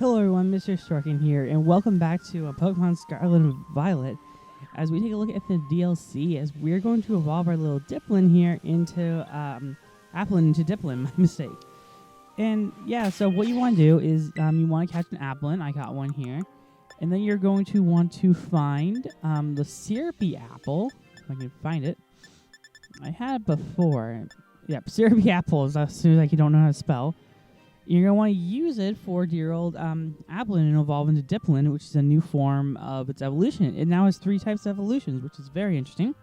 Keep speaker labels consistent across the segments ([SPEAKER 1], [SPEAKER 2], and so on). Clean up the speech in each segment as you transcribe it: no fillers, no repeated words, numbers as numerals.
[SPEAKER 1] Hello everyone, Mr. Storkin here, and welcome back to Pokemon Scarlet and Violet as we take a look at the DLC as we're going to evolve our little Dipplin here into, Applin into Dipplin, my mistake. And yeah, so what you want to do is you want to catch an Applin, I got one here, and then you're going to want to find the syrupy apple, if I can find it. I had it before. Yep, syrupy apple is as soon as you don't know how to spell. You're going to want to use it for dear old Applin and evolve into Dipplin, which is a new form of its evolution. It now has 3 types of evolutions, which is very interesting.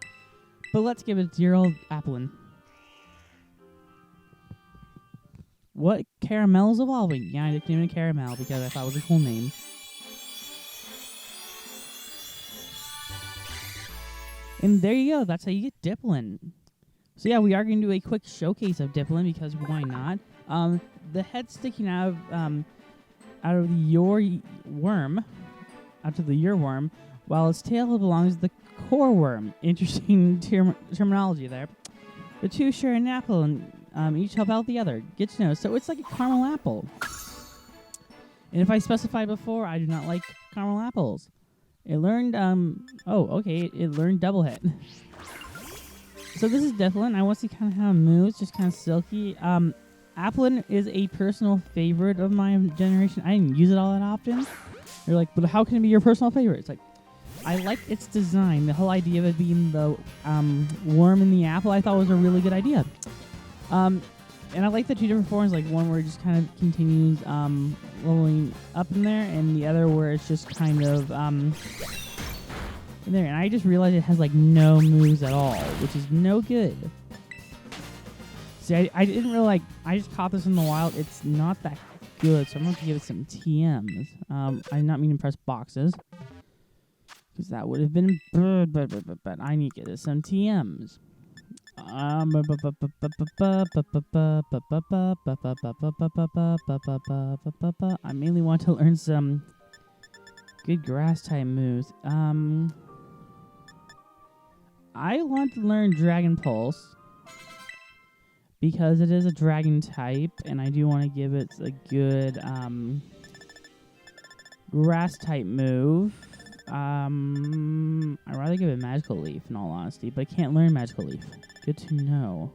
[SPEAKER 1] But let's give it dear old Applin. What? Caramel is evolving. Yeah, I nicknamed it Caramel because I thought it was a cool name. And there you go. That's how you get Dipplin. So yeah, we are going to do a quick showcase of Dipplin because why not? The head sticking out of your worm, while its tail belongs to the core worm. Interesting terminology there. The two share an apple and each help out the other. Get to know. So it's like a caramel apple. And if I specified before, I do not like caramel apples. It learned, it learned double hit. So this is Dipplin. I want to see kind of how it moves, just kind of silky. Applin is a personal favorite of my generation. I didn't use it all that often. You're like, but how can it be your personal favorite? It's like, I like its design. The whole idea of it being the worm in the apple, I thought was a really good idea. And I like the 2 different forms, like one where it just kind of continues rolling up in there, and the other where it's just kind of in there. And I just realized it has like no moves at all, which is no good. See, I didn't really like. I just caught this in the wild. It's not that good, so I'm going to give it some TMs. I did not mean to press boxes, because that would have been good, but I need to get it some TMs. I mainly want to learn some good grass type moves. I want to learn Dragon Pulse, because it is a dragon type, and I do want to give it a good grass type move. I'd rather give it Magical Leaf, in all honesty, but I can't learn Magical Leaf. Good to know.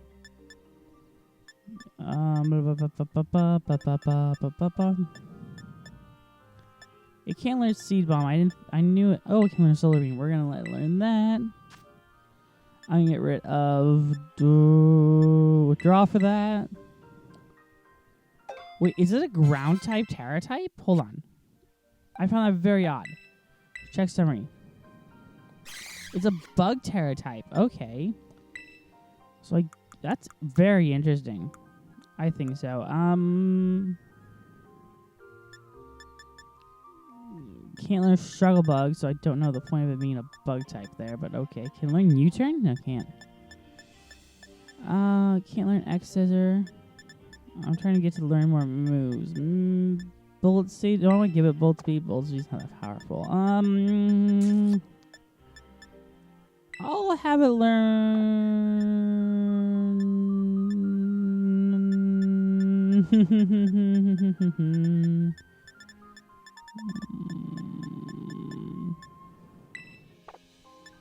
[SPEAKER 1] It can't learn Seed Bomb. I knew it. Oh, it can learn Solar Beam. We're gonna let it learn that. I'm going to get rid of withdraw for that. Wait, is it a ground type, Terra type? Hold on. I found that very odd. Check summary. It's a bug Terra type. Okay. So that's very interesting. I think so. Can't learn Struggle Bug, so I don't know the point of it being a bug type there, but okay. Can learn U-Turn? No, can't. Can't learn X-Scissor. I'm trying to get to learn more moves. Bullet Speed. Don't want to give it Bullet Speed. Bullet Speed's not that powerful. I'll have it learn...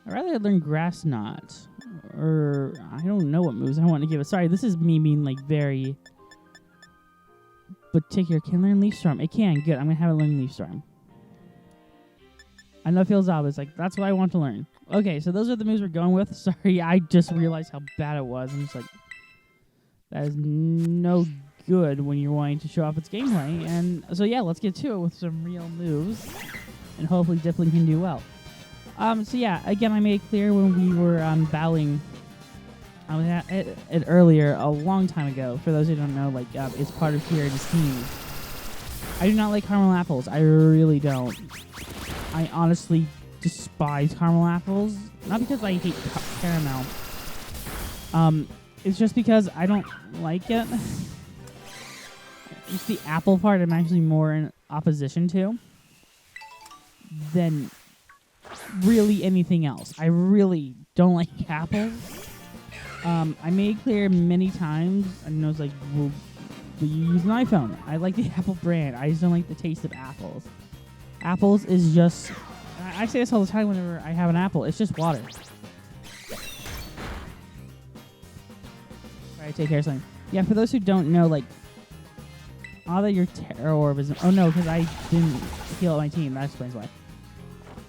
[SPEAKER 1] I'd rather learn Grass Knot. Or, I don't know what moves I want to give it. Sorry, this is me being, like, very particular. Can learn Leaf Storm. It can. Good. I'm going to have it learn Leaf Storm. I know it feels obvious. Like, that's what I want to learn. Okay, so those are the moves we're going with. Sorry, I just realized how bad it was. I'm just like, that is no good when you're wanting to show off its gameplay. And so, yeah, let's get to it with some real moves. And hopefully Dipplin can do well. So yeah, again, I made it clear when we were battling it earlier, a long time ago. For those who don't know, like, it's part of here in this team. I do not like caramel apples. I really don't. I honestly despise caramel apples. Not because I hate caramel. It's just because I don't like it. It's the apple part I'm actually more in opposition to than really anything else. I really don't like apples. I made it clear many times. I know it's like, well, Do you use an iPhone? I like the Apple brand. I just don't like the taste of apples. Apples is just... I say this all the time whenever I have an apple. It's just water. Alright, take care of something. Yeah, for those who don't know, like... All that your Terror Orb is... Oh no, because I didn't heal my team. That explains why.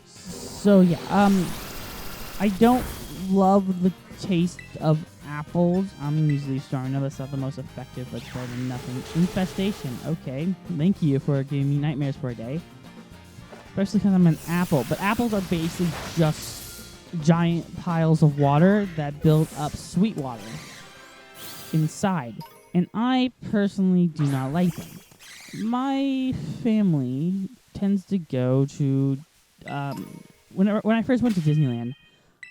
[SPEAKER 1] So yeah, I don't love the taste of apples. I'm gonna use Leaf Storm. I know that's not the most effective, but it's better than nothing. Infestation. Okay, thank you for giving me nightmares for a day. Especially because I'm an apple. But apples are basically just giant piles of water that build up sweet water inside. And I personally do not like them. My family tends to go to... when I first went to Disneyland,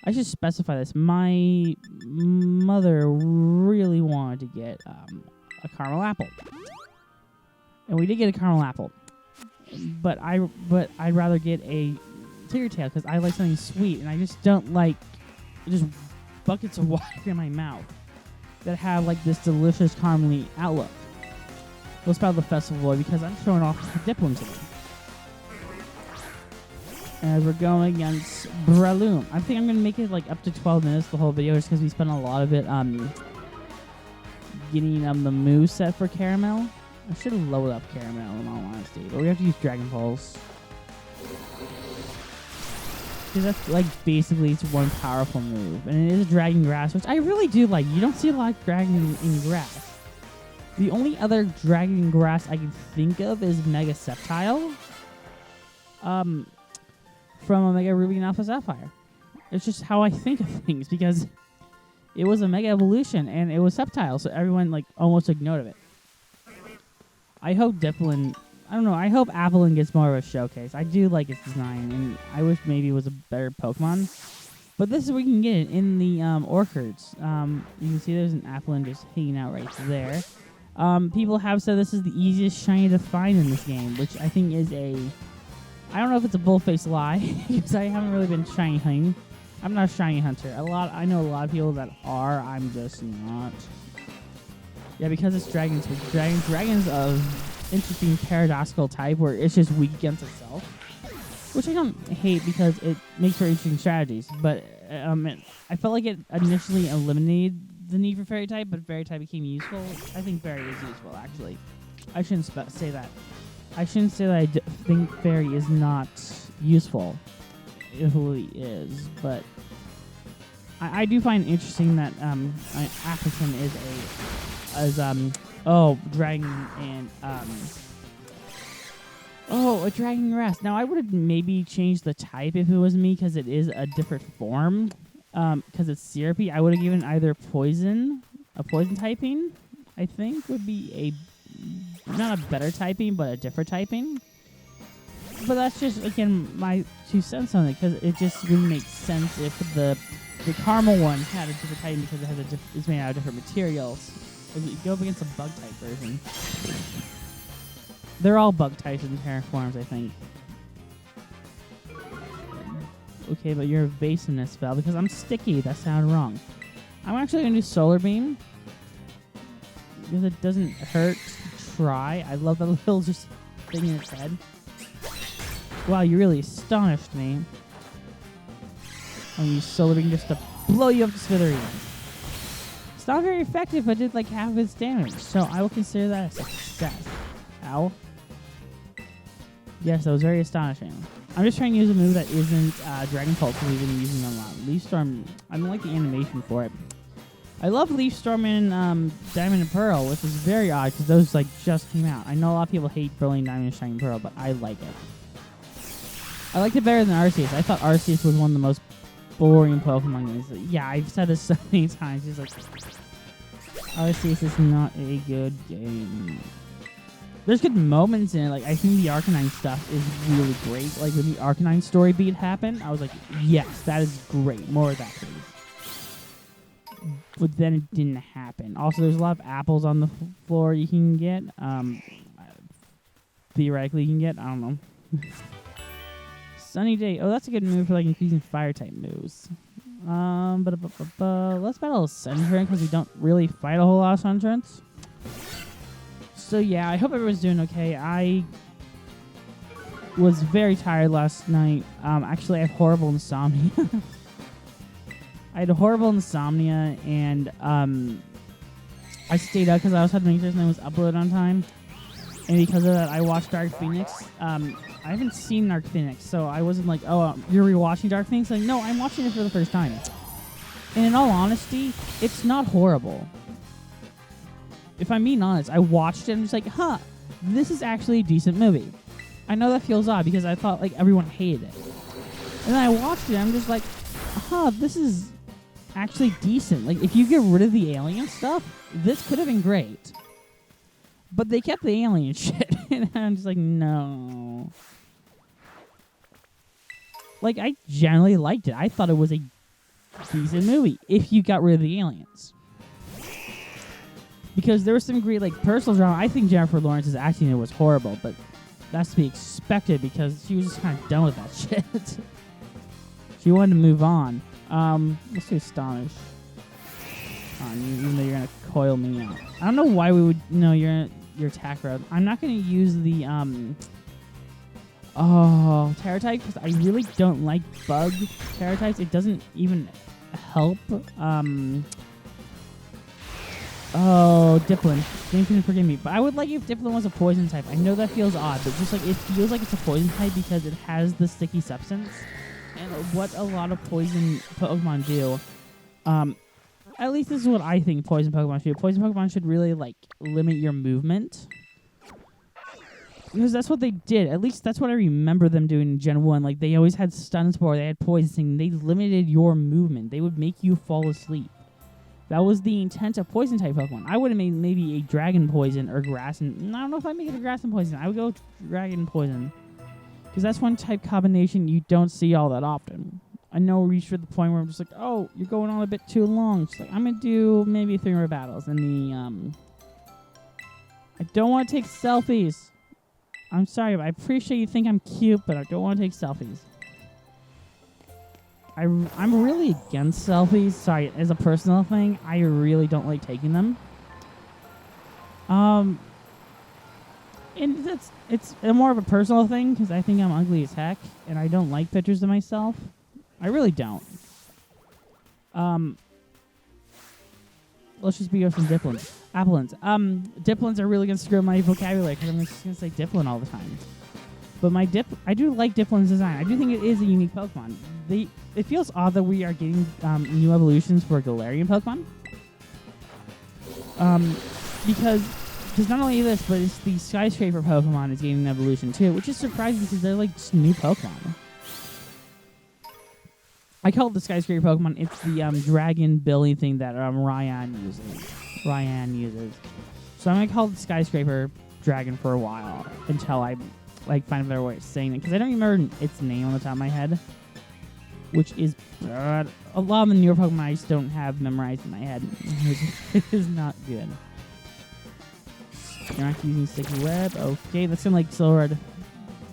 [SPEAKER 1] I should specify this. My mother really wanted to get a caramel apple, and we did get a caramel apple. But I'd rather get a tiger tail because I like something sweet, and I just don't like just buckets of water in my mouth that have like this delicious caramely outlook. Let's battle the festival boy because I'm showing off Dipplin today. As we're going against Breloom. I think I'm going to make it like up to 12 minutes the whole video just because we spent a lot of it getting the move set for Caramel. I should have loaded up Caramel in all honesty, but we have to use Dragon Pulse. Because that's like basically it's one powerful move. And it is a Dragon Grass, which I really do like. You don't see a lot of Dragon in grass. The only other Dragon Grass I can think of is Mega Sceptile. From Omega Ruby and Alpha Sapphire. It's just how I think of things because it was a Mega Evolution and it was Sceptile, so everyone like almost ignored it. I hope Dipplin, I don't know, I hope Applin gets more of a showcase. I do like its design and I wish maybe it was a better Pokemon. But this is where you can get it in the Orchards. You can see there's an Applin just hanging out right there. People have said this is the easiest shiny to find in this game, which I think is a... I don't know if it's a bull-faced lie, because I haven't really been shiny hunting. I'm not a shiny hunter. I know a lot of people that are. I'm just not. Yeah, because it's dragons. Dragons of interesting paradoxical type where it's just weak against itself, which I don't hate because it makes for interesting strategies. But I felt like it initially eliminated the need for fairy type, but fairy type became useful. I think fairy is useful, actually. I shouldn't say that. I shouldn't say that I think fairy is not useful. It really is, but I do find it interesting that African is dragon and a dragon grass. Now I would have maybe changed the type if it was me because it is a different form. Because it's syrupy, I would have given either a poison typing. I think would be not a better typing, but a different typing. But that's just, again, my 2 cents on it, because it just wouldn't make sense if the caramel one had a different typing because it has it's made out of different materials. If you go up against a bug type version. They're all bug types in terraforms, I think. Okay, but you're evasiveness spell because I'm sticky. That sounded wrong. I'm actually going to do Solar Beam because it doesn't hurt to try. I love that little just thing in its head. Wow, you really astonished me. I'm going to use Solar Beam just to blow you up to smithereens. It's not very effective, but did like half its damage, so I will consider that a success. Ow. Yes, that was very astonishing. I'm just trying to use a move that isn't Dragon Pulse, because we've been using them a lot. Leaf Storm, I don't like the animation for it. I love Leaf Storm in Diamond and Pearl, which is very odd, because those like just came out. I know a lot of people hate Brilliant Diamond and Shining Pearl, but I like it. I liked it better than Arceus. I thought Arceus was one of the most boring Pokemon games. Yeah, I've said this so many times. Just like, Arceus is not a good game. There's good moments in it. Like, I think the Arcanine stuff is really great. Like, when the Arcanine story beat happened, I was like, yes, that is great. More of that, please. But then it didn't happen. Also, there's a lot of apples on the floor you can get. Theoretically, you can get. I don't know. Sunny Day. Oh, that's a good move for, like, increasing fire-type moves. Let's battle a Sunturn, because we don't really fight a whole lot of Sunturns. So yeah, I hope everyone's doing okay. I was very tired last night. Actually, I have horrible insomnia. I had horrible insomnia, and I stayed up because I was had to make sure something was uploaded on time. And because of that, I watched Dark Phoenix. I haven't seen Dark Phoenix, so I wasn't like, oh, you're rewatching Dark Phoenix? Like, no, I'm watching it for the first time. And in all honesty, it's not horrible. If I'm being honest, I watched it and I'm just like, huh, this is actually a decent movie. I know that feels odd because I thought like everyone hated it. And then I watched it and I'm just like, huh, this is actually decent. Like, if you get rid of the alien stuff, this could have been great. But they kept the alien shit. And I'm just like, no. Like, I generally liked it. I thought it was a decent movie if you got rid of the aliens. Because there was some great, like, personal drama. I think Jennifer Lawrence's acting in it was horrible, but that's to be expected because she was just kind of done with that shit. She wanted to move on. Let's do Astonish. Even though you're going to coil me out. I don't know why we would... No, your attack road. I'm not going to use the, Terror type because I really don't like bug Terror types. It doesn't even help. Dipplin. Game can forgive me. But I would like if Dipplin was a poison type. I know that feels odd, but just like it feels like it's a poison type because it has the sticky substance. And what a lot of poison Pokemon do, at least this is what I think poison Pokemon should do. Poison Pokemon should really, like, limit your movement. Because that's what they did. At least that's what I remember them doing in Gen 1. Like, they always had Stun Spore, they had Poison. They limited your movement. They would make you fall asleep. That was the intent of Poison-type Pokemon. I would have made maybe a Dragon Poison or Grass and... I don't know if I'd make it a Grass and Poison. I would go Dragon Poison. Because that's one type combination you don't see all that often. I know we reached the point where I'm just like, oh, you're going on a bit too long. Just like, I'm going to do maybe 3 more battles. And the, I don't want to take selfies. I'm sorry, but I appreciate you think I'm cute, but I don't want to take selfies. I'm really against selfies. Sorry, as a personal thing, I really don't like taking them. And it's more of a personal thing because I think I'm ugly as heck, and I don't like pictures of myself. I really don't. Let's just be some Dipplins. Applins. Dipplins are really going to screw up my vocabulary because I'm just going to say Dipplin all the time. But I do like Dipplin's design. I do think it is a unique Pokemon. It feels odd that we are getting new evolutions for Galarian Pokemon. Because not only this, but it's the Skyscraper Pokemon is getting an evolution too, which is surprising because they're like just new Pokemon. I call it the Skyscraper Pokemon. It's the dragon building thing that Ryan uses. So I'm gonna call it the Skyscraper Dragon for a while until I find a better way of saying it because I don't remember its name on the top of my head, which is a lot of the newer Pokemon I just don't have memorized in my head, which is not good. You're not using Sticky Web. Okay, that's gonna like Silred.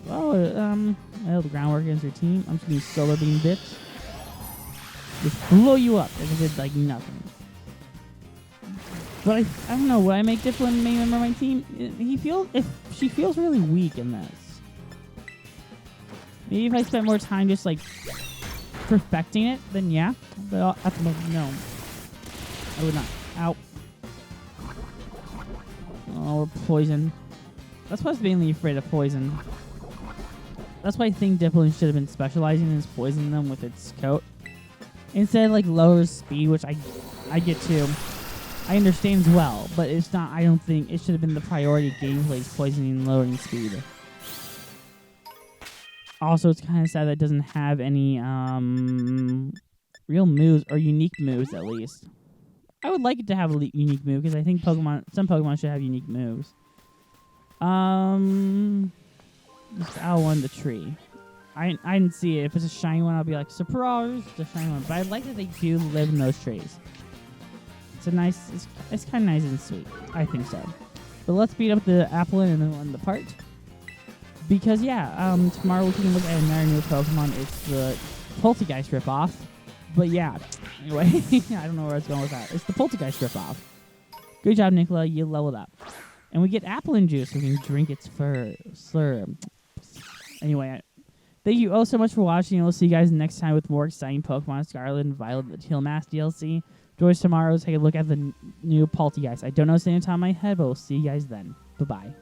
[SPEAKER 1] Well, the groundwork against your team. I'm just gonna Solar Beam, bitch. Just blow you up as if it's like nothing. But I don't know. Would I make Dipplin main member of my team? She feels really weak in this. Maybe if I spent more time just like perfecting it, then yeah. But at the moment, no. I would not. Ow. Oh, we're poison. That's why I was mainly afraid of poison. That's why I think Dipplin should have been specializing in poisoning them with its coat. Instead, like, lowers speed, which I get too. I understand as well, but it's not, I don't think, it should have been the priority of gameplay is poisoning and lowering speed. Also, it's kind of sad that it doesn't have any, real moves, or unique moves, at least. I would like it to have a unique move, because I think some Pokemon should have unique moves. Just L1 the tree. I didn't see it. If it's a shiny one, I'll be like, surprise, it's a shiny one. But I like that they do live in those trees. It's a nice, it's kind of nice and sweet. I think so. But let's beat up the Applin and then the part. Because, yeah, tomorrow we can look at another new Pokemon. It's the Poltergeist ripoff. But, yeah, anyway, I don't know where I was going with that. It's the Poltergeist ripoff. Good job, Nicola. You leveled up. And we get Applin juice, so we can drink its slurp. Anyway, thank you all so much for watching. We'll see you guys next time with more exciting Pokemon Scarlet and Violet, the Teal Mask DLC. Join us tomorrow to take a look at the new Poltergeist. I don't know what's the name on my head, but we'll see you guys then. Bye-bye.